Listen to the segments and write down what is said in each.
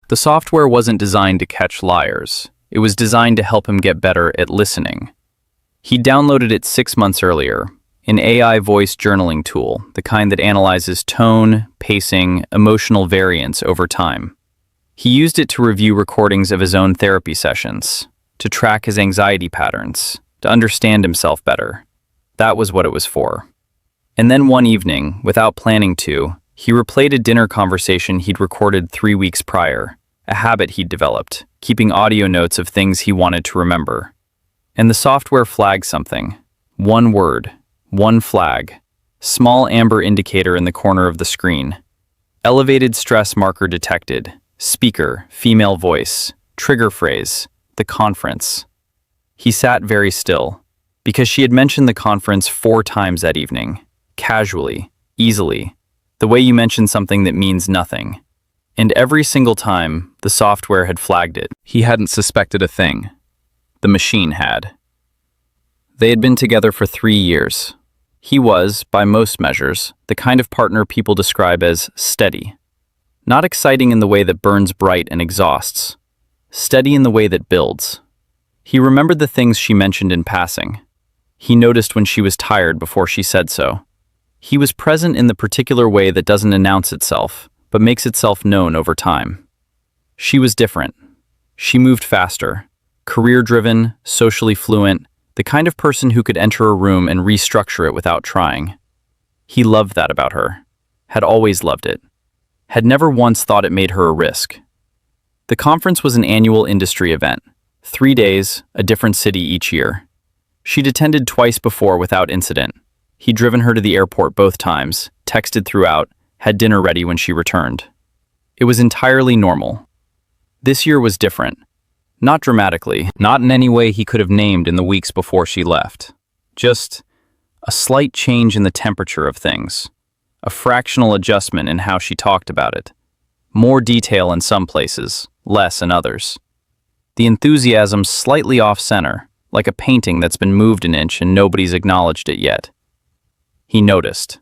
The software wasn't designed to catch liars. It was designed to help him get better at listening. He downloaded it 6 months earlier, an AI voice journaling tool, the kind that analyzes tone, pacing, emotional variance over time. He used it to review recordings of his own therapy sessions, to track his anxiety patterns, to understand himself better. That was what it was for. And then one evening, without planning to, he replayed a dinner conversation he'd recorded 3 weeks prior, a habit he'd developed, keeping audio notes of things he wanted to remember. And the software flagged something. One word, one flag, small amber indicator in the corner of the screen. Elevated stress marker detected, speaker, female voice, trigger phrase, the conference. He sat very still, because she had mentioned the conference 4 times that evening, casually, easily, the way you mention something that means nothing. And every single time, the software had flagged it. He hadn't suspected a thing. The machine had. They had been together for 3 years. He was, by most measures, the kind of partner people describe as steady. Not exciting in the way that burns bright and exhausts. Steady in the way that builds. He remembered the things she mentioned in passing. He noticed when she was tired before she said so. He was present in the particular way that doesn't announce itself, but makes itself known over time. She was different. She moved faster, career-driven, socially fluent, the kind of person who could enter a room and restructure it without trying. He loved that about her, had always loved it, had never once thought it made her a risk. The conference was an annual industry event, 3 days, a different city each year. She'd attended twice before without incident. He'd driven her to the airport both times, texted throughout, had dinner ready when she returned. It was entirely normal. This year was different. Not dramatically, not in any way he could have named in the weeks before she left. Just a slight change in the temperature of things. A fractional adjustment in how she talked about it. More detail in some places, less in others. The enthusiasm slightly off-center, like a painting that's been moved an inch and nobody's acknowledged it yet. He noticed.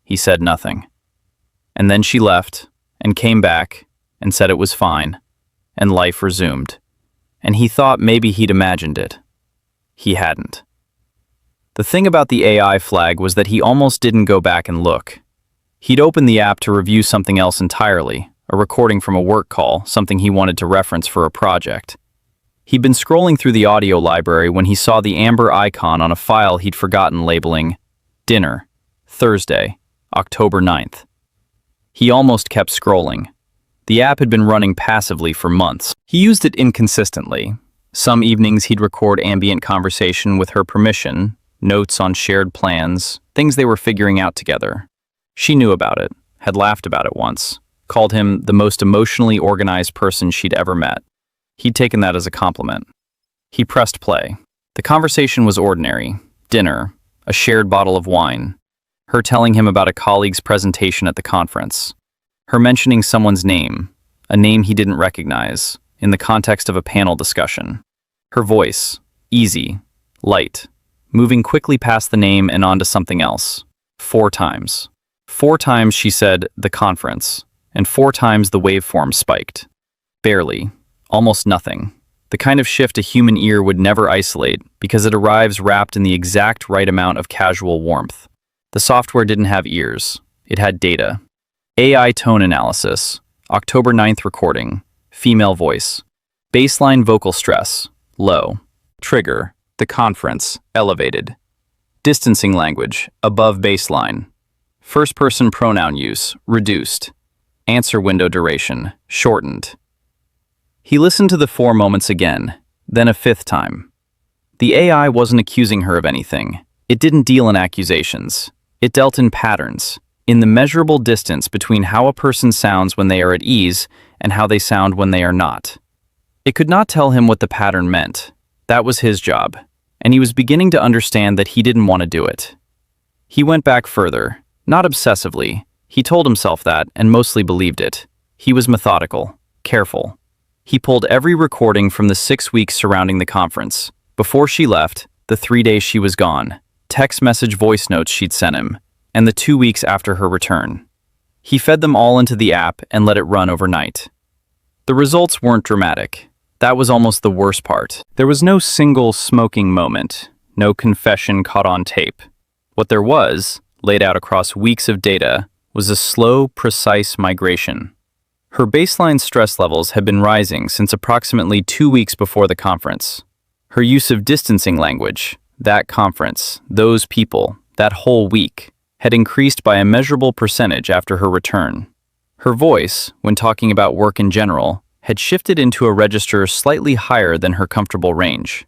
He said nothing. And then she left, and came back, and said it was fine, and life resumed. And he thought maybe he'd imagined it. He hadn't. The thing about the AI flag was that he almost didn't go back and look. He'd opened the app to review something else entirely, a recording from a work call, something he wanted to reference for a project. He'd been scrolling through the audio library when he saw the amber icon on a file he'd forgotten labeling Dinner, Thursday, October 9th. He almost kept scrolling. The app had been running passively for months. He used it inconsistently. Some evenings he'd record ambient conversation with her permission, notes on shared plans, things they were figuring out together. She knew about it, had laughed about it once, called him the most emotionally organized person she'd ever met. He'd taken that as a compliment. He pressed play. The conversation was ordinary. Dinner, a shared bottle of wine, her telling him about a colleague's presentation at the conference, her mentioning someone's name, a name he didn't recognize, in the context of a panel discussion. Her voice, easy, light, moving quickly past the name and onto something else. 4 times. 4 times she said, the conference, and 4 times the waveform spiked. Barely, almost nothing. The kind of shift a human ear would never isolate because it arrives wrapped in the exact right amount of casual warmth. The software didn't have ears. It had data. AI tone analysis. October 9th recording. Female voice. Baseline vocal stress. Low. Trigger. The conference. Elevated. Distancing language. Above baseline. First-person pronoun use. Reduced. Answer window duration. Shortened. He listened to the 4 moments again, then a 5th time. The AI wasn't accusing her of anything. It didn't deal in accusations. It dealt in patterns, in the measurable distance between how a person sounds when they are at ease and how they sound when they are not. It could not tell him what the pattern meant. That was his job, and he was beginning to understand that he didn't want to do it. He went back further, not obsessively. He told himself that and mostly believed it. He was methodical, careful. He pulled every recording from the 6 weeks surrounding the conference. Before she left, the 3 days she was gone, text message voice notes she'd sent him, and the 2 weeks after her return. He fed them all into the app and let it run overnight. The results weren't dramatic. That was almost the worst part. There was no single smoking moment, no confession caught on tape. What there was, laid out across weeks of data, was a slow, precise migration. Her baseline stress levels had been rising since approximately 2 weeks before the conference. Her use of distancing language, that conference, those people, that whole week, had increased by a measurable percentage after her return. Her voice, when talking about work in general, had shifted into a register slightly higher than her comfortable range.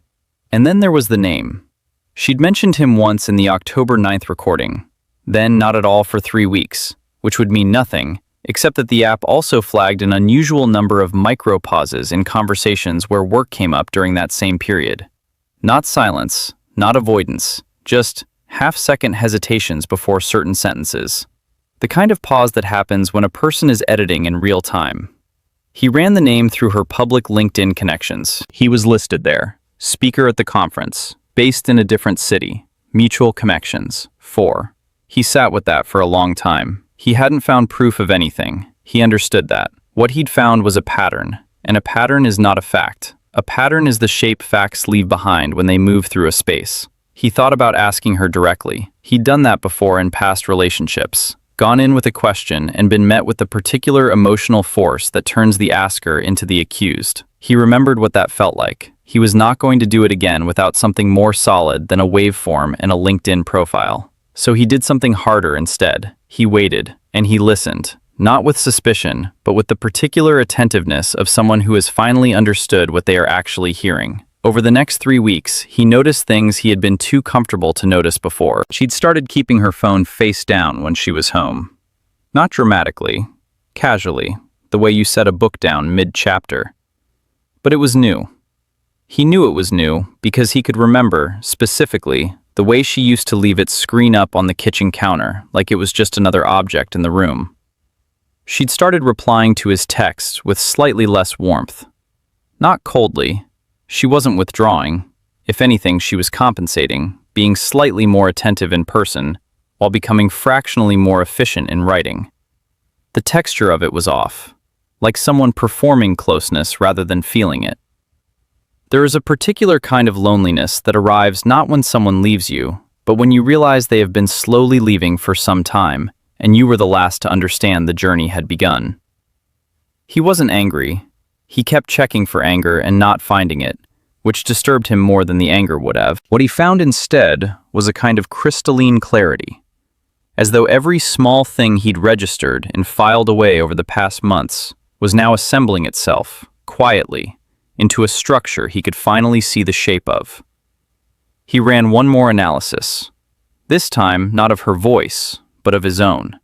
And then there was the name. She'd mentioned him once in the October 9th recording, then not at all for 3 weeks, which would mean nothing, except that the app also flagged an unusual number of micro-pauses in conversations where work came up during that same period. Not silence, not avoidance, just half-second hesitations before certain sentences. The kind of pause that happens when a person is editing in real time. He ran the name through her public LinkedIn connections. He was listed there. Speaker at the conference. Based in a different city. Mutual connections. 4. He sat with that for a long time. He hadn't found proof of anything. He understood that. What he'd found was a pattern. And a pattern is not a fact. A pattern is the shape facts leave behind when they move through a space. He thought about asking her directly. He'd done that before in past relationships. Gone in with a question and been met with the particular emotional force that turns the asker into the accused. He remembered what that felt like. He was not going to do it again without something more solid than a waveform and a LinkedIn profile. So he did something harder instead. He waited, and he listened, not with suspicion, but with the particular attentiveness of someone who has finally understood what they are actually hearing. Over the next 3 weeks, he noticed things he had been too comfortable to notice before. She'd started keeping her phone face down when she was home. Not dramatically, casually, the way you set a book down mid-chapter. But it was new. He knew it was new because he could remember, specifically, the way she used to leave its screen up on the kitchen counter, like it was just another object in the room. She'd started replying to his texts with slightly less warmth. Not coldly. She wasn't withdrawing. If anything, she was compensating, being slightly more attentive in person, while becoming fractionally more efficient in writing. The texture of it was off, like someone performing closeness rather than feeling it. There is a particular kind of loneliness that arrives not when someone leaves you, but when you realize they have been slowly leaving for some time, and you were the last to understand the journey had begun. He wasn't angry. He kept checking for anger and not finding it, which disturbed him more than the anger would have. What he found instead was a kind of crystalline clarity, as though every small thing he'd registered and filed away over the past months was now assembling itself, quietly, into a structure he could finally see the shape of. He ran one more analysis, this time not of her voice, but of his own.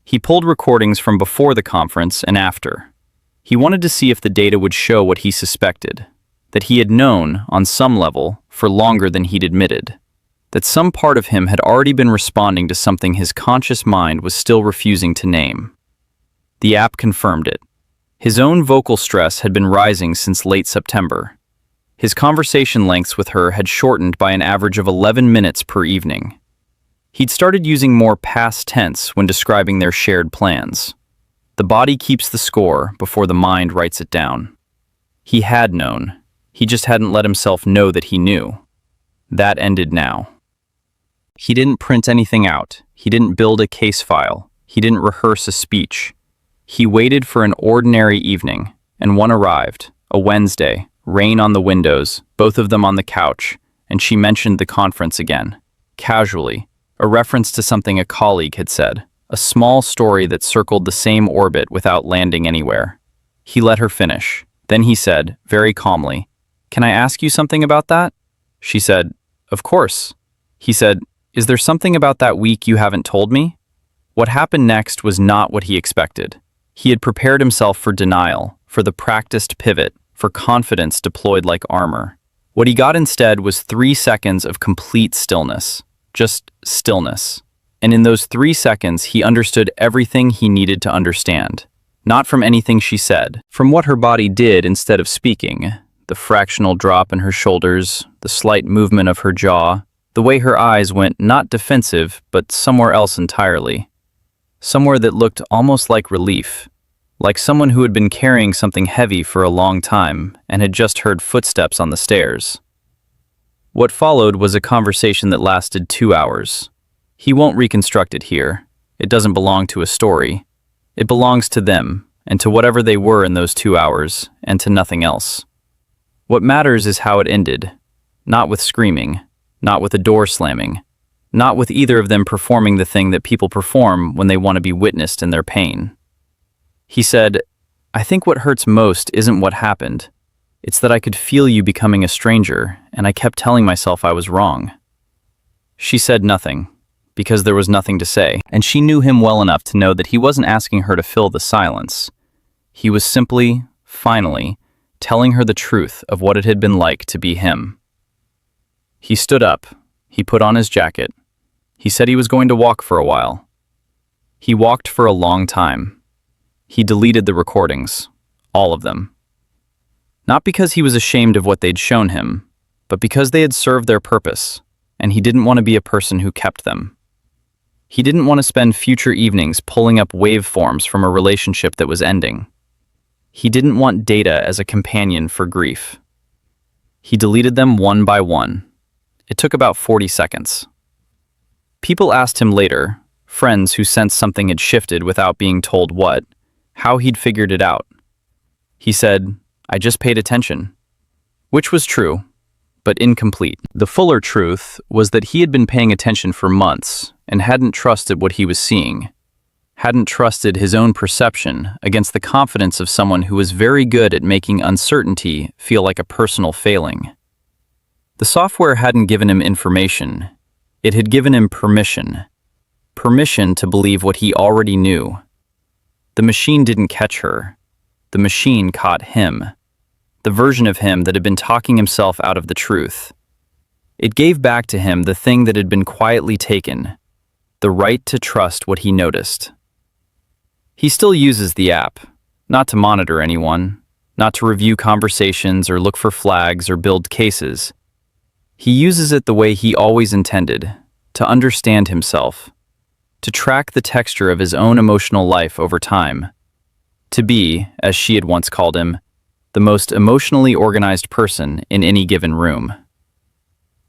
He pulled recordings from before the conference and after. He wanted to see if the data would show what he suspected, that he had known, on some level, for longer than he'd admitted, that some part of him had already been responding to something his conscious mind was still refusing to name. The app confirmed it. His own vocal stress had been rising since late September. His conversation lengths with her had shortened by an average of 11 minutes per evening. He'd started using more past tense when describing their shared plans. The body keeps the score before the mind writes it down. He had known. He just hadn't let himself know that he knew. That ended now. He didn't print anything out. He didn't build a case file. He didn't rehearse a speech. He waited for an ordinary evening, and one arrived, a Wednesday, rain on the windows, both of them on the couch, and she mentioned the conference again, casually, a reference to something a colleague had said, a small story that circled the same orbit without landing anywhere. He let her finish. Then he said, very calmly, "Can I ask you something about that?" She said, "Of course." He said, "Is there something about that week you haven't told me?" What happened next was not what he expected. He had prepared himself for denial, for the practiced pivot, for confidence deployed like armor. What he got instead was 3 seconds of complete stillness. Just stillness. And in those 3 seconds, he understood everything he needed to understand. Not from anything she said, from what her body did instead of speaking. The fractional drop in her shoulders, the slight movement of her jaw, the way her eyes went not defensive, but somewhere else entirely. Somewhere that looked almost like relief. like someone who had been carrying something heavy for a long time and had just heard footsteps on the stairs. What followed was a conversation that lasted 2 hours. He won't reconstruct it here. It doesn't belong to a story. It belongs to them, and to whatever they were in those 2 hours, and to nothing else. What matters is how it ended. Not with screaming, not with a door slamming, not with either of them performing the thing that people perform when they want to be witnessed in their pain. He said, "I think what hurts most isn't what happened. It's that I could feel you becoming a stranger, and I kept telling myself I was wrong." She said nothing, because there was nothing to say, and she knew him well enough to know that he wasn't asking her to fill the silence. He was simply, finally, telling her the truth of what it had been like to be him. He stood up. He put on his jacket. He said he was going to walk for a while. He walked for a long time. He deleted the recordings, all of them. Not because he was ashamed of what they'd shown him, but because they had served their purpose, and he didn't want to be a person who kept them. He didn't want to spend future evenings pulling up waveforms from a relationship that was ending. He didn't want data as a companion for grief. He deleted them one by one. It took about 40 seconds. People asked him later, friends who sensed something had shifted without being told what, how he'd figured it out. He said, "I just paid attention," which was true, but incomplete. The fuller truth was that he had been paying attention for months and hadn't trusted what he was seeing, hadn't trusted his own perception against the confidence of someone who was very good at making uncertainty feel like a personal failing. The software hadn't given him information. It had given him permission. Permission to believe what he already knew. The machine didn't catch her. The machine caught him. The version of him that had been talking himself out of the truth. It gave back to him the thing that had been quietly taken, the right to trust what he noticed. He still uses the app, not to monitor anyone, not to review conversations or look for flags or build cases. He uses it the way he always intended, to understand himself, to track the texture of his own emotional life over time, to be, as she had once called him, the most emotionally organized person in any given room.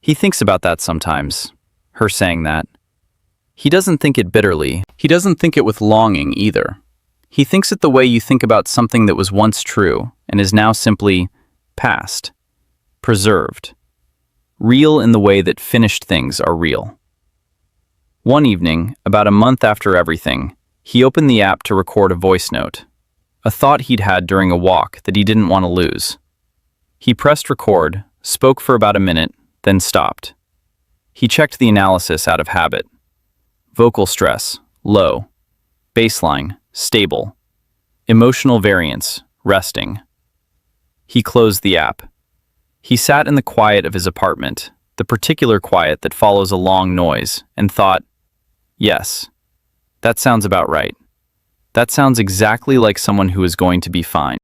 He thinks about that sometimes, her saying that. He doesn't think it bitterly. He doesn't think it with longing either. He thinks it the way you think about something that was once true and is now simply past, preserved, real in the way that finished things are real. One evening, about a month after everything, he opened the app to record a voice note, a thought he'd had during a walk that he didn't want to lose. He pressed record, spoke for about a minute, then stopped. He checked the analysis out of habit. Vocal stress, low. Baseline, stable. Emotional variance, resting. He closed the app. He sat in the quiet of his apartment, the particular quiet that follows a long noise, and thought, yes, that sounds about right. That sounds exactly like someone who is going to be fine.